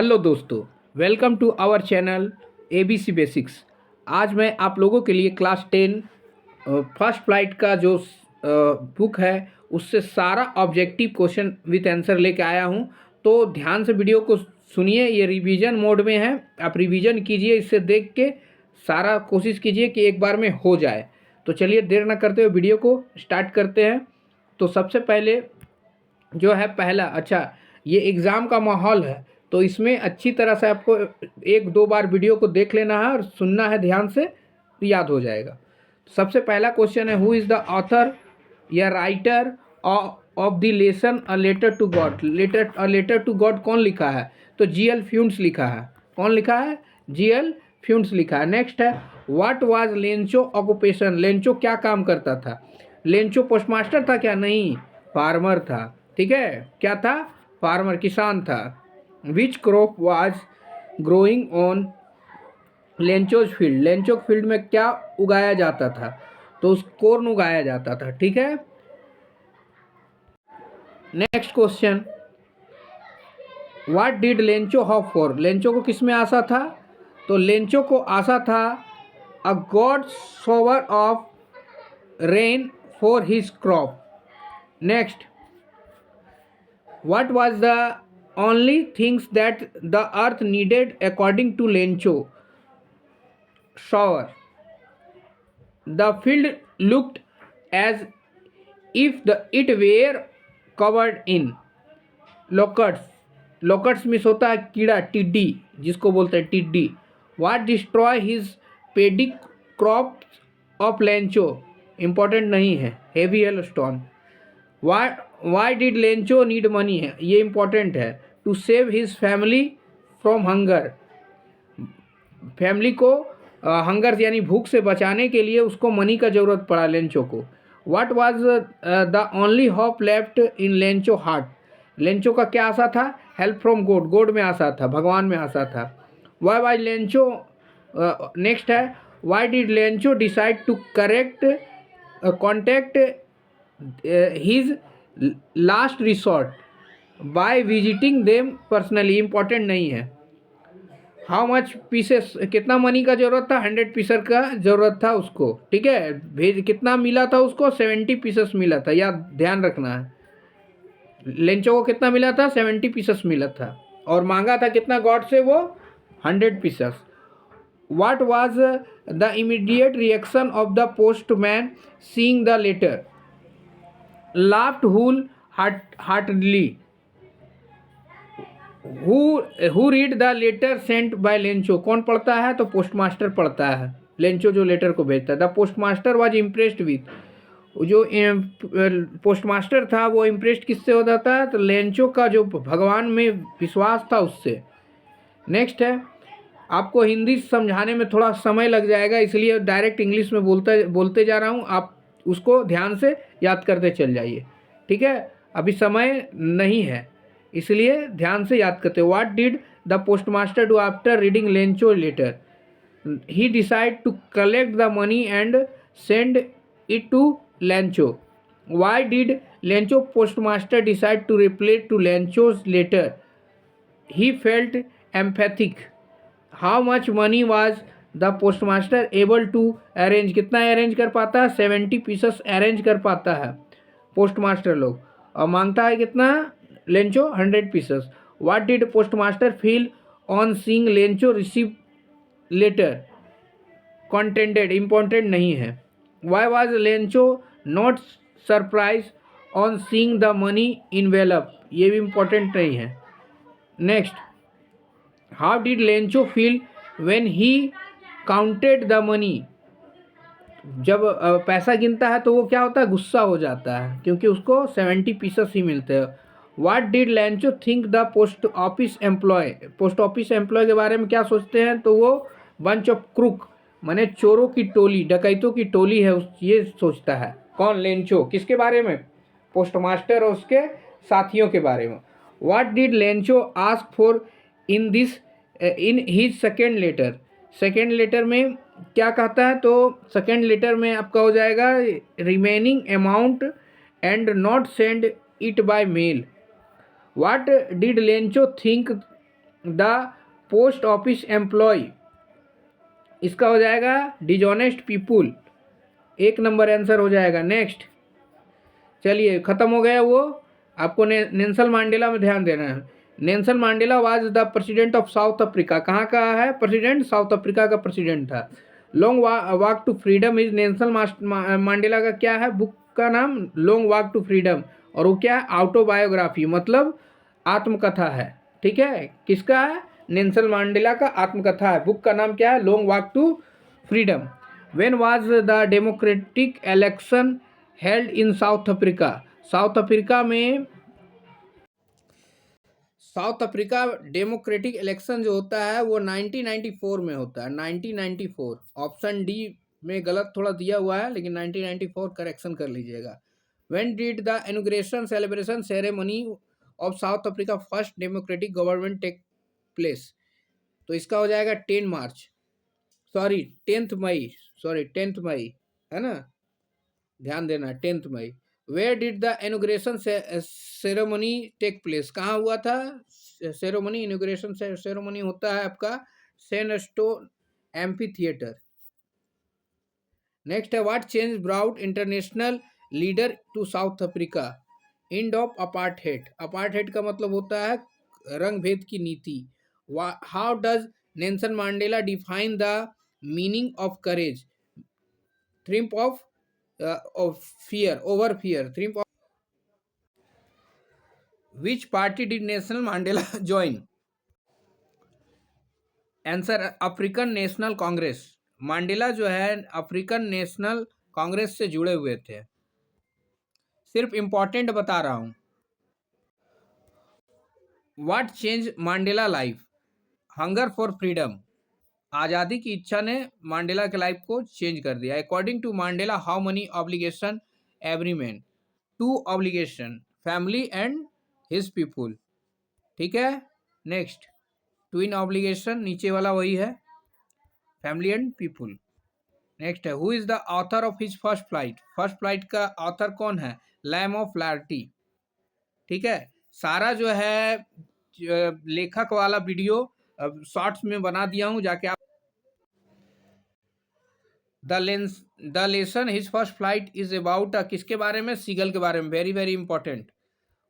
Hello दोस्तों, welcome to our channel ABC basics. आज मैं आप लोगों के लिए क्लास 10 फर्स्ट फ्लाइट का जो बुक है उससे सारा ऑब्जेक्टिव क्वेश्चन विथ आंसर लेके आया हूं। तो ध्यान से वीडियो को सुनिए, ये रिवीजन मोड में है। आप रिवीजन कीजिए, इससे देख के सारा कोशिश कीजिए कि एक बार में हो जाए। तो चलिए देर ना करते हुए वीडियो को स्टार्ट करते हैं। तो सबसे पहले जो है पहला, अच्छा ये एग्ज़ाम का माहौल है तो इसमें अच्छी तरह से आपको एक दो बार वीडियो को देख लेना है और सुनना है ध्यान से, तो याद हो जाएगा। सबसे पहला क्वेश्चन है, हु इज़ द ऑथर या writer of the lesson a letter to God. Letter to God कौन लिखा है? तो GL फ्यूंस लिखा है। कौन लिखा है? GL फ्यूंस लिखा है। नेक्स्ट है, what was Lencho occupation. Lencho क्या काम करता था? लेंचो पोस्टमास्टर था क्या? नहीं, फार्मर था। ठीक है, क्या था? फार्मर, किसान था। Which crop was growing on Lencho's field. Lencho field में क्या उगाया जाता था? तो उस कॉर्न उगाया जाता था। ठीक है। Next question, what did Lencho hope for. Lencho को किस में आशा था? तो लेंचो को आशा था a good shower of rain for his crop. Next, what was the only things that the earth needed according to Lencho? Shower. The field looked as if it were covered in locusts. Locusts means होता है कीड़ा, टिड्डी जिसको बोलते हैं टिड्डी। What destroy his paddy crops of Lencho? Important नहीं है, heavy hailstone. Why did Lencho need money? है ये इम्पोर्टेंट है। To save his family from hunger. Family को हंगर यानी भूख से बचाने के लिए उसको मनी का ज़रूरत पड़ा लेंचो को। What was the only hope left in Lencho heart. Lencho का क्या आशा था? Help from God. गॉड में आशा था, भगवान में आशा था। Why why Lencho. नेक्स्ट है, why did Lencho decide to contact his last resort by visiting them personally. Important नहीं है। हाउ मच पीसेस, कितना मनी का ज़रूरत था? 100 पीसर का ज़रूरत था उसको। ठीक है, भेज कितना मिला था उसको? 70 पीसेस मिला था, याद ध्यान रखना है। लेंचो को कितना मिला था? 70 पीसेस मिला था। और मांगा था कितना गॉड से? वो 100 pieces. What was the immediate reaction of the postman seeing the letter? laughed wholeheartedly. Who read the letter sent by Lencho? कौन पढ़ता है? तो पोस्टमास्टर पढ़ता है। लेंचो जो लेटर को भेजता है। The postmaster was impressed with. जो पोस्टमास्टर था वो इम्प्रेस्ड किससे होता था? तो लेंचो का जो भगवान में विश्वास था उससे। नेक्स्ट है, आपको हिंदी समझाने में थोड़ा समय लग जाएगा इसलिए डायरेक्ट इंग्लिश में बोलते जा रहा हूँ। आप उसको ध्यान से याद करते चल जाइए। ठीक है, अभी समय नहीं है इसलिए ध्यान से याद करते। What did the postmaster do after reading Lencho letter? He decide to collect the money and send it to Lencho. Why did Lencho postmaster decide to reply to Lencho's letter? He felt empathic. How much money was the postmaster able to arrange. कितना arrange कर पाता है? 70 pieces arrange कर पाता है postmaster लोग। और मांगता है कितना? Lencho 100 pieces. What did postmaster feel on seeing Lencho receive letter? Contented, important नहीं है। Why was Lencho not surprise on seeing the money envelope? ये भी इम्पोर्टेंट नहीं है। Next, how did Lencho feel when he counted the money? जब पैसा गिनता है तो वो क्या होता है? गुस्सा हो जाता है क्योंकि उसको 70 पीसेस ही मिलते हैं। What did Lencho think the post office employ? Post office employ के बारे में क्या सोचते हैं? तो वो बंच ऑफ क्रूक माने चोरों की टोली, डकैतों की टोली है ये सोचता है। कौन? लेंचो। किसके बारे में? पोस्टमास्टर और उसके साथियों के बारे में। What did Lencho ask for in his second letter? Second letter में क्या कहता है? तो सेकेंड लेटर में आपका हो जाएगा remaining amount and not send it by mail. What did Lencho think the post office employ, इसका हो जाएगा डिजॉनेस्ट पीपुल, 1 नंबर आंसर हो जाएगा। नेक्स्ट, चलिए ख़त्म हो गया वो। आपको नेल्सन मंडेला में ध्यान देना है। Nelson Mandela was the president of South Africa, कहाँ का है प्रेसिडेंट? साउथ अफ्रीका का प्रेसिडेंट था। Long walk to freedom is Nelson Mandela का क्या है? बुक का नाम लॉन्ग वॉक टू फ्रीडम, और वो क्या है? ऑटोबायोग्राफी, मतलब आत्मकथा है। ठीक है, किसका है? नेल्सन मंडेला का आत्मकथा है। बुक का नाम क्या है? Long walk to freedom. When was the democratic election held in South Africa? South Africa democratic election जो होता है वो 1994 में होता है। 1994, ऑप्शन डी में गलत थोड़ा दिया हुआ है, लेकिन 1994 करेक्शन कर लीजिएगा। When did the inauguration celebration ceremony of South Africa first democratic government take place? तो इसका हो जाएगा 10 मार्च, सॉरी 10 मई, सॉरी 10 मई है ना, ध्यान देना 10 मई। Where did the inauguration ceremony take place? कहाँ हुआ था सेरेमनी? इनॉग्रेशन सेरेमनी होता है आपका सैनस्टोन एम्फी थिएटर। नेक्स्ट है, what change brought international leader to South Africa? End of apartheid. Apartheid का मतलब होता है रंग भेद की नीति। How does Nelson Mandela define the meaning of courage? Triumph of fear, over fear, triumph of which party did Nelson Mandela join? Answer, African national Congress. Mandela जो है अफ्रीकन नेशनल कांग्रेस से जुड़े हुए थे। सिर्फ इंपॉर्टेंट बता रहा हूं। What change Mandela life? Hunger for freedom, आज़ादी की इच्छा ने मंडेला के लाइफ को चेंज कर दिया। According to Mandela how many obligation every man? 2 obligation, family and his people. ठीक है, नेक्स्ट, ट्विन ऑब्लिगेशन नीचे वाला वही है, फैमिली एंड पीपुल। नेक्स्ट है, who is the author of his first flight? First flight का ऑथर कौन है? Liam O'Flaherty. ठीक है, सारा जो है लेखक वाला वीडियो शॉर्ट्स में बना दिया हूं, जाके आप। The lesson his first flight is about, किसके बारे में? सीगल के बारे में। Very very important.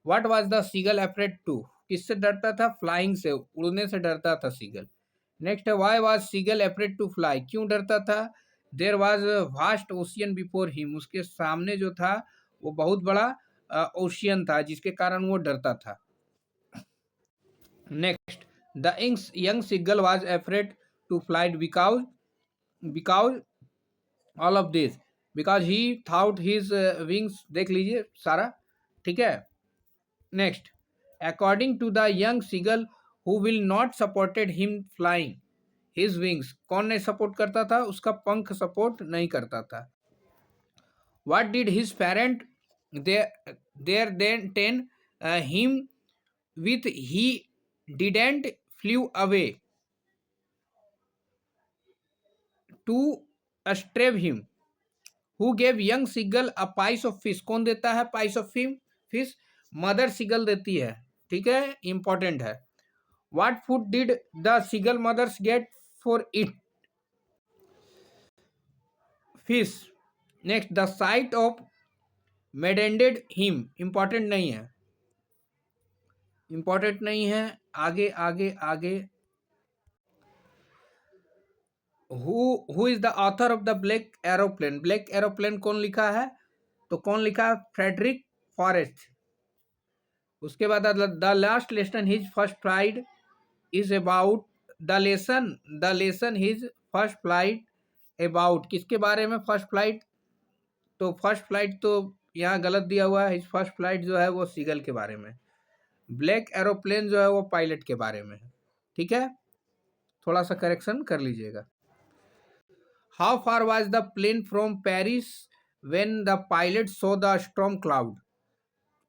What was the seagull afraid to? किससे डरता था? फ्लाइंग से, उड़ने से डरता था सीगल। नेक्स्ट है, why was seagull afraid to fly? क्यों डरता था? There was vast ocean before him, उसके सामने जो था वो बहुत बड़ा ओशियन था, जिसके कारण वो डरता था। Next, the young seagull was afraid to flight because all of this, because he thought his wings, देख लीजिए सारा। ठीक है, next, according to the young seagull who will not supported him flying his wings, कौन नहीं support करता था? उसका पंख सपोर्ट नहीं करता था। What did his parent there then ten him with he didn't flew away to starve him? Who gave young seagull a piece of fish? कौन देता है piece of fish? Mother seagull देती है। ठीक है, इंपॉर्टेंट है। What food did the seagull mothers get for it? Fish. Next, the sight of maddened him, important नहीं है, इंपॉर्टेंट नहीं है। आगे आगे आगे, who is the author of the black aeroplane? Black aeroplane कौन लिखा है? तो कौन लिखा है? Frederick Forest. उसके बाद the last lesson his first flight is about, the lesson his first flight about, किसके बारे में फर्स्ट फ्लाइट? तो फर्स्ट फ्लाइट तो यहाँ गलत दिया हुआ है, हिज फर्स्ट फ्लाइट जो है वो सीगल के बारे में। ब्लैक एरोप्लेन जो है वो पायलट के बारे में है। ठीक है, थोड़ा सा करेक्शन कर लीजिएगा। How far was the plane from Paris when the pilot saw the storm cloud?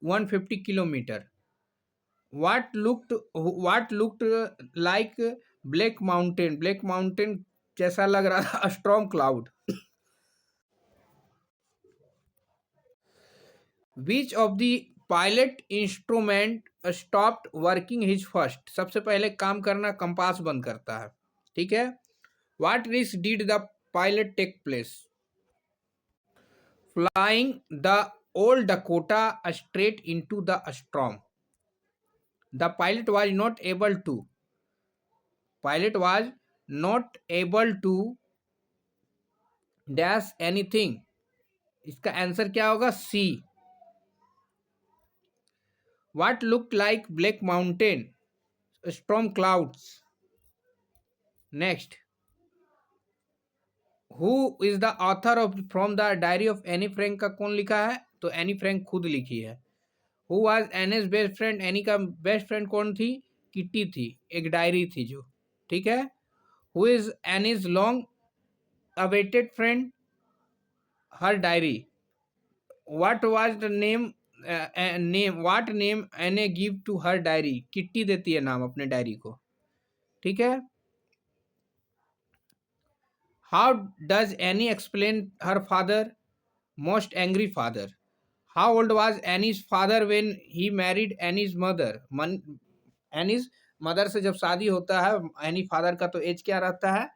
150 kilometre. What looked like black mountain? Black mountain जैसा लग रहा था storm cloud. Which of the pilot instrument stopped working his first, सबसे पहले काम करना compass बंद करता है, ठीक है। What risk did the pilot take place? Flying the old Dakota straight into the storm. The pilot was not able to dash anything। इसका आंसर क्या होगा? C. What looked like black mountain storm clouds? Next, who is the author of from the diary of Anne Frank का कौन लिखा है? तो Anne Frank खुद लिखी है। Who was Annie's best friend? Any का बेस्ट फ्रेंड कौन थी? किट्टी थी, एक डायरी थी जो, ठीक है। Who is Annie's long awaited friend? Her diary. What was the name what name एने give to her diary? Kitty देती है नाम अपने डायरी को, ठीक है। How does Annie explain her father most angry father? How old was Annie's father when he married Annie's mother? Annie's mother से जब शादी होता है एनी फादर का तो एज क्या रहता है?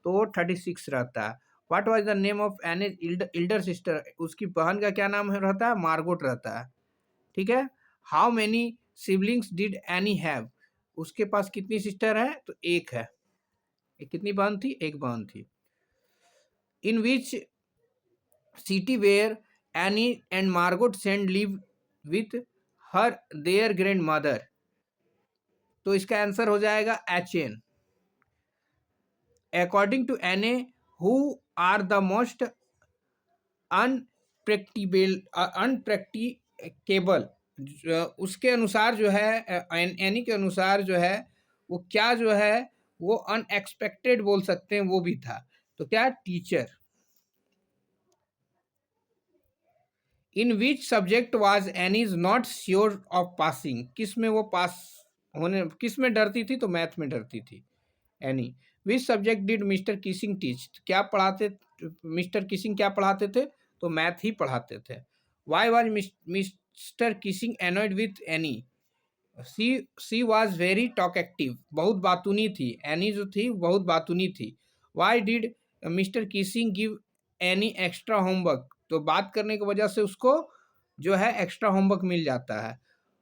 तो 36 रहता है। What was the name of Annie's elder sister? उसकी बहन का क्या नाम रहता है? मार्गोट रहता है, ठीक है। How many siblings did any have? उसके पास कितनी सिस्टर है? तो एक है। कितनी बहन थी? एक बहन थी। In which city where Anne and Margot send live with her their grandmother? तो इसका आंसर हो जाएगा Aachen. According to Anne who are the most unpracticable, उसके अनुसार जो है एनी के अनुसार जो है वो क्या जो है वो अनएक्सपेक्टेड बोल सकते हैं, वो भी था। तो क्या? Teacher. In which subject was Annie's not sure of passing? किस में वो पास होने, किस में डरती थी? तो मैथ में डरती थी any. Which subject did Mr kissing teach? क्या पढ़ाते मिस्टर किसिंग? क्या पढ़ाते थे? तो मैथ ही पढ़ाते थे। Why was Mr Keesing annoyed with Annie? She was very talkative, बहुत बातूनी थी। एनी जो थी बहुत बातूनी थी। Why did Mr Keesing give Annie extra homework? तो बात करने की वजह से उसको जो है एक्स्ट्रा होमवर्क मिल जाता है।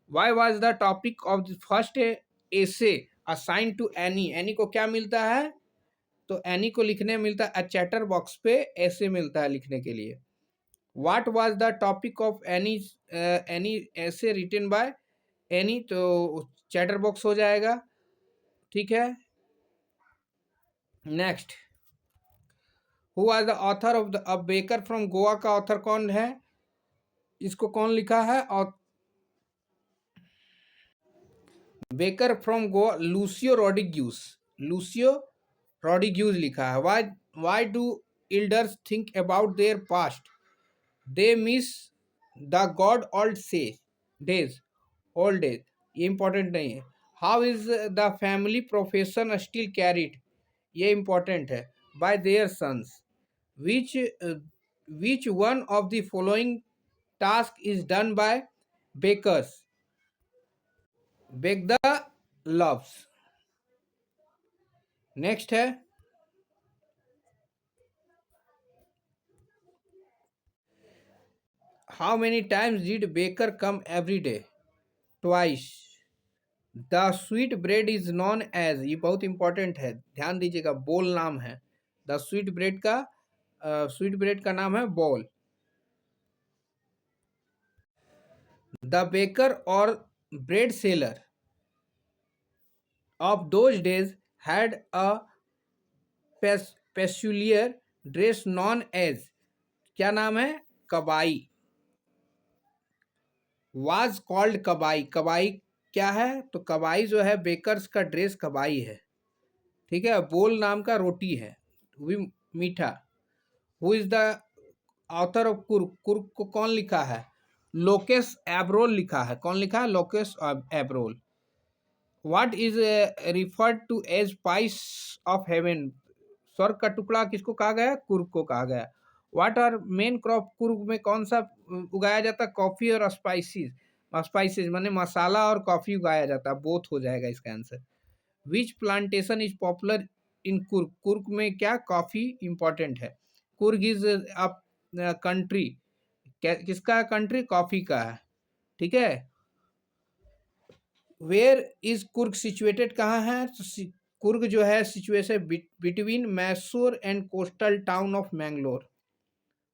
Why was the topic of the first essay assign to Annie? Annie को क्या मिलता है? तो एनी को लिखने मिलता है चैटर बॉक्स पे ऐसे मिलता है लिखने के लिए। What was the topic of Anne Anne essay written by Anne? तो चैटर बॉक्स हो जाएगा, ठीक है। Next, who was the author of the baker from Goa? का ऑथर कौन है? इसको कौन लिखा है? और बेकर फ्रॉम गोवा लूसियो रोड्रिग्यूज, लूसियो रोड्रिग्यूज लिखा है। Why do elders think about their past? They miss the god old say days, old days। ये इंपॉर्टेंट नहीं है। How is the family profession still carried? ये इंपॉर्टेंट है। By their sons. Which which one of the following task is done by bakers? Bake the loaves. Next है, how many times did baker come every day? Twice. The sweet bread is known as, ये बहुत important है, ध्यान दीजिएगा, बोल नाम है। The sweet bread का नाम है bol. The baker or bread seller of those days had a peculiar dress known as, क्या नाम है? कबाई। वाज कॉल्ड कबाई, कबाई क्या है? तो कबाई जो है बेकर्स का ड्रेस कबाई है, ठीक है। बोल नाम का रोटी है, वो भी मीठा। Who is the author of कुर्क? कुर्क को कौन लिखा है? लोकेस एब्रोल लिखा है। कौन लिखा है? Lokesh Abrol. What is referred to as spice of heaven? स्वर्ग का टुकड़ा किसको कहा गया? कुर्क को कहा गया। What are main crop? Coorg में कौन सा उगाया जाता है? कॉफी और स्पाइसेस। स्पाइसेज माने मसाला और कॉफी उगाया जाता है, बोथ हो जाएगा इसका answer. Which plantation is popular in Coorg, Coorg में क्या कॉफी इंपॉर्टेंट है। कुर्ग इज अ कंट्री, किसका कंट्री, कॉफी का है, ठीक है। वेयर इज कुर्ग सिचुएटेड, कहाँ है, तो कुर्ग जो है situation between Mysore and coastal town of Mangalore.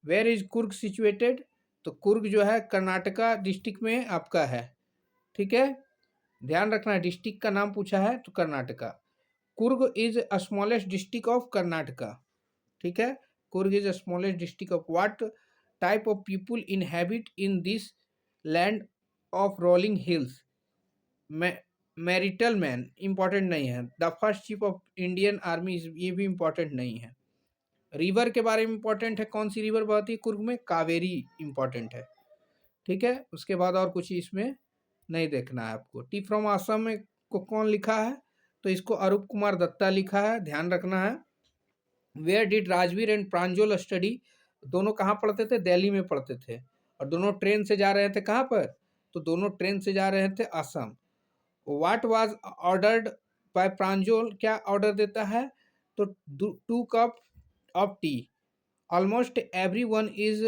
Where is Coorg situated, तो कुर्ग जो है कर्नाटका डिस्ट्रिक्ट में आपका है, ठीक है। ध्यान रखना डिस्ट्रिक्ट का नाम पूछा है तो Karnataka. Coorg is smallest district of Karnataka, ठीक है। Coorg is smallest district of what type of people inhabit in this land of rolling hills. Martial man important नहीं है। The first chief of Indian army, ये भी इंपॉर्टेंट नहीं है। रिवर के बारे में इंपॉर्टेंट है, कौन सी रिवर बहती है कुर्ग में, कावेरी इंपॉर्टेंट है, ठीक है। उसके बाद और कुछ इसमें नहीं देखना है आपको। टी फ्रॉम आसम में को कौन लिखा है, तो इसको अरूप कुमार दत्ता लिखा है, ध्यान रखना है। Where did Rajvir and Pranjal study, दोनों कहाँ पढ़ते थे, दिल्ली में पढ़ते थे, और दोनों ट्रेन से जा रहे थे कहाँ पर, तो दोनों ट्रेन से जा रहे थे Assam. What was ordered by Pranjal, क्या ऑर्डर देता है, तो 2 cup of tea. Almost every one is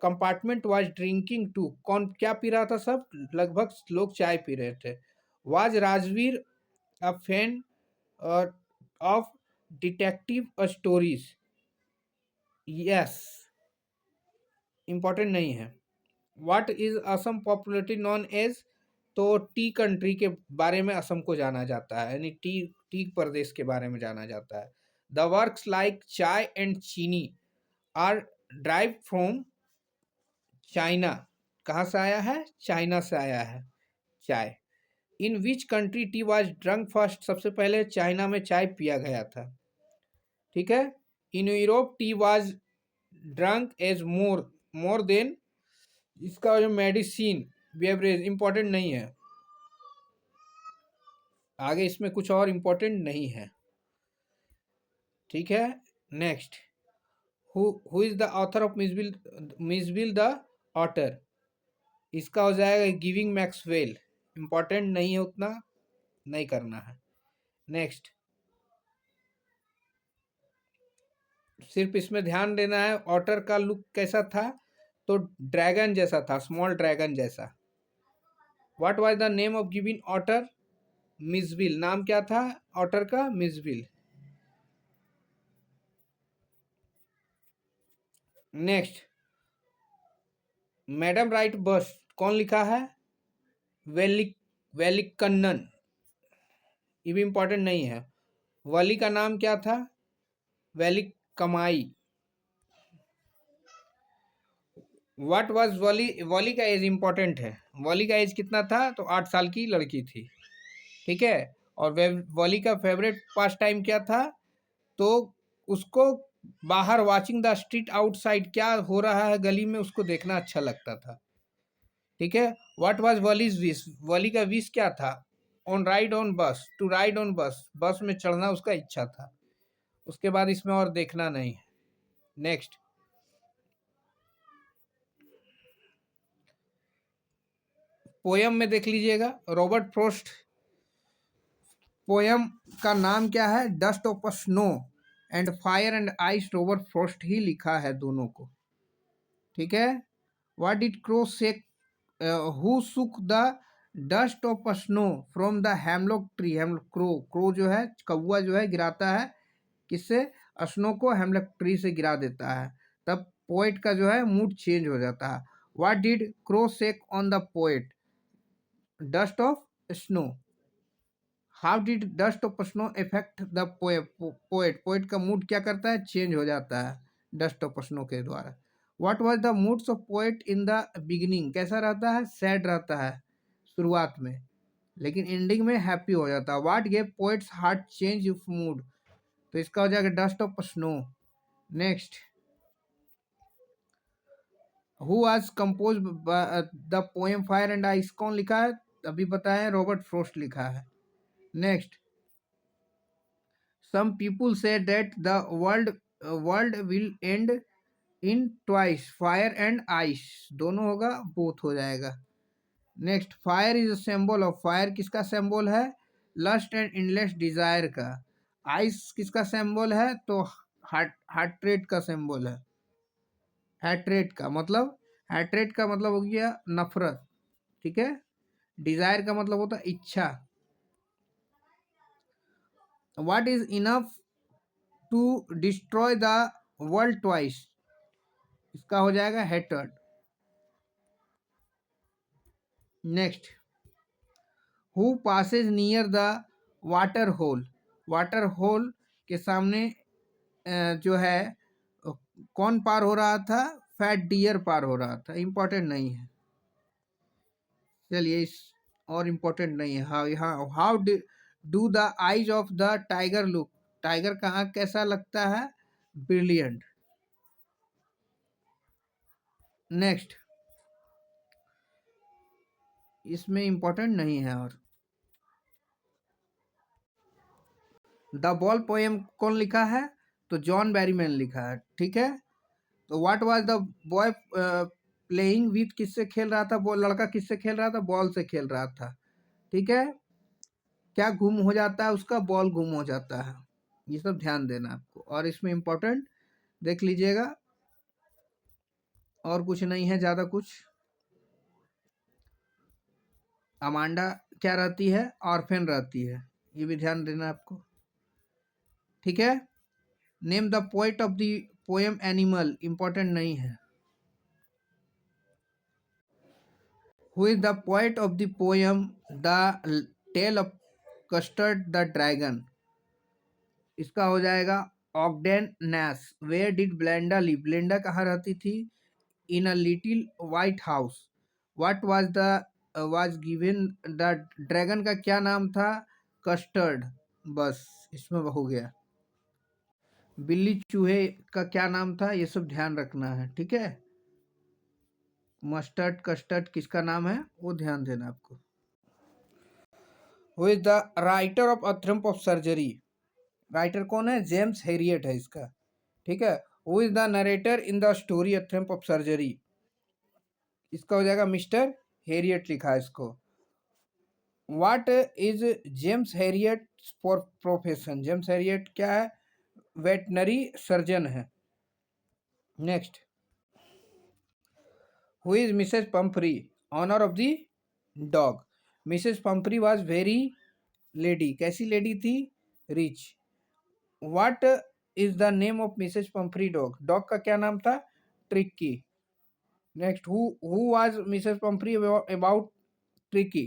compartment was drinking too, कौन क्या पी रहा था, सब लगभग लोग चाय पी रहे थे। Was Rajvir a fan of detective stories, yes important नहीं है। What is Assam popularity known as, तो टी कंट्री के बारे में असम को जाना जाता है, यानी टी टी प्रदेश के बारे में जाना जाता है। The works like chai and chini are derived from China, कहाँ से आया है, चाइना से आया है चाय। In which country tea was drunk first, सबसे पहले चाइना में चाय पिया गया था, ठीक है। In Europe tea was drunk as more than, इसका जो मेडिसिन बेवरेज इंपॉर्टेंट नहीं है, आगे इसमें कुछ और इंपॉर्टेंट नहीं है, ठीक है। Next, who is the author of Mijbil the otter, इसका हो जाएगा गिविंग मैक्सवेल, इंपॉर्टेंट नहीं है उतना, नहीं करना है। नेक्स्ट, सिर्फ इसमें ध्यान देना है ऑटर का लुक कैसा था, तो ड्रैगन जैसा था, स्मॉल ड्रैगन जैसा। What was the name of Gavin otter, Mijbil, नाम क्या था ऑटर का, मिसविल। नेक्स्ट, मैडम राइट बस, कौन लिखा है, वेलिक वेलिकन्नन, ये भी इंपॉर्टेंट नहीं है। वली का नाम क्या था, वेलिक कमाई। व्हाट वाज वली, वली का एज इंपॉर्टेंट है, वली का एज कितना था, तो 8 साल की लड़की थी, ठीक है। और वली का फेवरेट पास टाइम क्या था, तो उसको बाहर वॉचिंग द स्ट्रीट आउटसाइड, क्या हो रहा है गली में उसको देखना अच्छा लगता था, ठीक है। व्हाट वाज वलीज विश, वली का विश क्या था, ऑन राइड ऑन बस, टू राइड ऑन बस, बस में चढ़ना उसका इच्छा था। उसके बाद इसमें और देखना नहीं है। नेक्स्ट, पोयम में देख लीजिएगा, रॉबर्ट फ्रॉस्ट पोयम का नाम क्या है, dust of snow and fire and ice, Robert Frost ही लिखा है दोनों को, ठीक है। What did crow say, who shook the dust of snow from the hemlock tree, hemlock crow, crow जो है कौवा जो है गिराता है किससे, स्नो को हेमलॉक ट्री से गिरा देता है, तब पोएट का जो है मूड चेंज हो जाता है। What did crow shake on the poet, dust of snow. How did dust of snow effect the poet, poet का मूड क्या करता है, चेंज हो जाता है डस्ट ऑफ स्नो के द्वारा। What was the moods of poet in the beginning, कैसा रहता है, सैड रहता है शुरुआत में, लेकिन एंडिंग में हैप्पी हो जाता है। What gave poets heart change of mood, तो इसका हो जाएगा dust of snow. Next, who was compose the poem fire and ice, कौन लिखा है, अभी बताएं, रॉबर्ट फ्रॉस्ट लिखा है। Next, some people say that the world will end in twice, fire and ice, दोनों होगा, both हो जाएगा। Next, fire is a symbol of, fire किसका सिंबल है? लस्ट एंड इनलेस डिजायर का। आइस किसका सिंबल है? तो हार्ट रेट का सिंबल है। हार्ट रेट का मतलब हो गया नफरत, ठीक है। डिजायर का मतलब होता है इच्छा। What is enough to destroy the world twice, इसका हो जाएगा hatred. Next, who passes near the water hole, water hole के सामने जो है कौन पार हो रहा था? फैट डियर पार हो रहा था। इंपॉर्टेंट नहीं है, चलिए इस और इम्पोर्टेंट नहीं है। How do the eyes of the tiger look, tiger का आँख कैसा लगता है? ब्रिलियंट। नेक्स्ट, इसमें इम्पोर्टेंट नहीं है। और द बॉल पोएम कौन लिखा है? तो जॉन बैरीमैन लिखा है, ठीक है। तो what was the boy playing with, किससे खेल रहा था? वो लड़का किससे खेल रहा था? बॉल से खेल रहा था, ठीक है। क्या गुम हो जाता है उसका? बॉल गुम हो जाता है। ये सब ध्यान देना आपको, और इसमें इम्पोर्टेंट देख लीजिएगा, और कुछ नहीं है ज़्यादा कुछ। अमांडा क्या रहती है? ऑर्फेन रहती है, ये भी ध्यान देना आपको, ठीक है। Name the poet of the poem animal, important नहीं है। Who is the poet of the poem the tale of custard the dragon, इसका हो जाएगा Ogden Nash. Where did Belinda live, Belinda कहाँ रहती थी? In a little white house. What was the was given the dragon का क्या नाम था? कस्टर्ड। बस इसमें हो गया। बिल्ली चूहे का क्या नाम था? ये सब ध्यान रखना है, ठीक है। मस्टर्ड कस्टर्ड किसका नाम है? वो ध्यान देना आपको। Who is the writer of a triumph of surgery, writer कौन है? जेम्स हेरियट है इसका, ठीक है। Who is the narrator in the story a triumph of surgery, इसका हो जाएगा मिस्टर हेरियट लिखा है इसको। What is James Herriot for profession, James Herriot क्या है? वेटनरी सर्जन है। Next, who is Mrs Pumphrey, owner of the dog. Mrs Pumphrey was very lady, कैसी लेडी थी? Rich. What is the name of Mrs Pomfrey dog, dog का क्या नाम था? Tricky. Next, who was Mrs Pomfrey about tricky,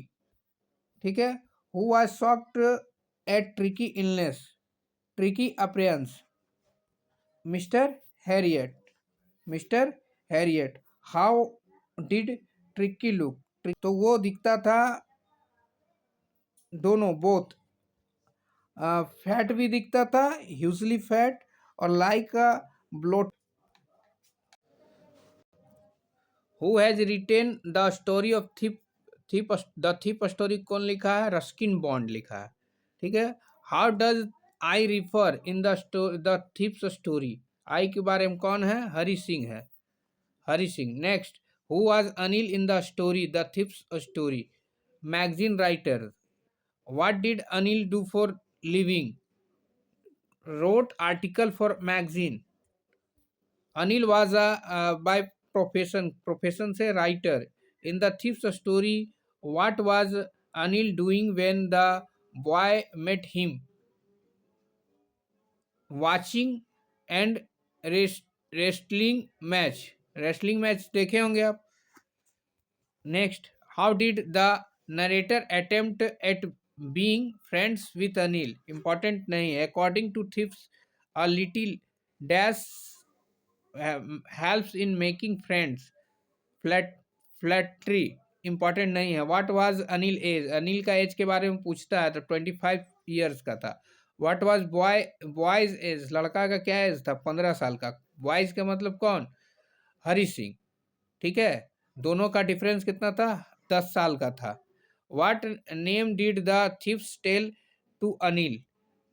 ठीक है। Who was shocked eight tricky illness, tricky appearance, mister Harriet, mister Harriet. How did tricky look, तो वो दिखता था, दोनों बोथ, फैट भी दिखता था, ह्यूजली फैट, और like bloat. Who has written the story of thief the thief story कौन लिखा है? रस्किन बॉन्ड लिखा है, ठीक है। How does I refer in the thief's story, I के बारे में कौन है? हरि सिंह है, Hari Singh. Next, who was Anil in the story the thief's story? Magazine writer. What did Anil do for living? wrote article for magazine. Anil was a by profession से writer. In the thief's story, what was Anil doing when the boy met him? Watching and wrestling match. Wrestling match देखे होंगे आप. Next, how did the narrator attempt at being friends with Anil? Important नहीं है. According to thieves, a little dash helps in making friends. Flattery important नहीं है. What was Anil age, Anil का age के बारे में पूछता है तो 25 ईयर्स का था. व्हाट वाज बॉयज एज, लड़का का क्या एज था? 15 साल का. बॉयज का मतलब कौन? हरि सिंह, ठीक है। दोनों का डिफरेंस कितना था? 10 साल का था. What name did the thieves tell to Anil,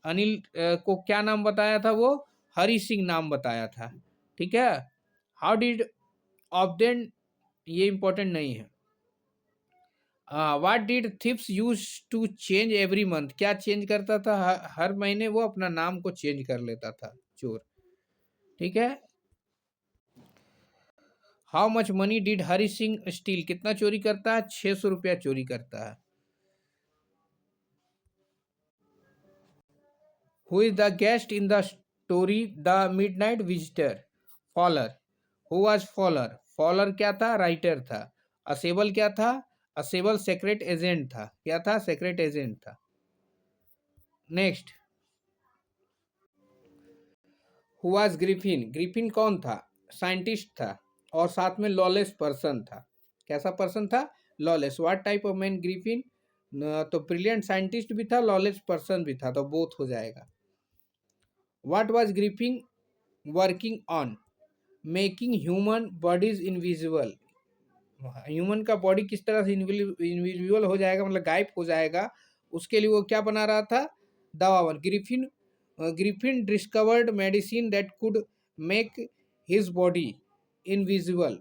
Anil को क्या नाम बताया था? वो हरि सिंह नाम बताया था, ठीक है. हाउ डिड ऑब्डेन, ये इंपॉर्टेंट नहीं है. What did thieves use to change every month? क्या चेंज करता था? हर महीने वो अपना नाम को चेंज कर लेता था, चोर। ठीक है। How much money did Hari Singh steal? कितना चोरी करता है? 600 रुपया चोरी करता है। Who is the guest in the story the midnight visitor? Fowler. Who was Fowler? Fowler क्या था? राइटर था। असेबल क्या था? असेबल सेक्रेट एजेंट था। क्या था? सेक्रेट एजेंट था। Next, who was Griffin? Griffin कौन था? साइंटिस्ट था और साथ में लॉलेस पर्सन था। कैसा पर्सन था? Lawless. What type of man Griffin? तो ब्रिलियंट साइंटिस्ट भी था, लॉलेस पर्सन भी था, तो बोथ हो जाएगा। What was Griffin working on? Making human bodies invisible. Human का बॉडी किस तरह से इनविजिबल हो जाएगा, मतलब गायब हो जाएगा, उसके लिए वो क्या बना रहा था? दवा बन। Griffin discovered medicine that could make his body invisible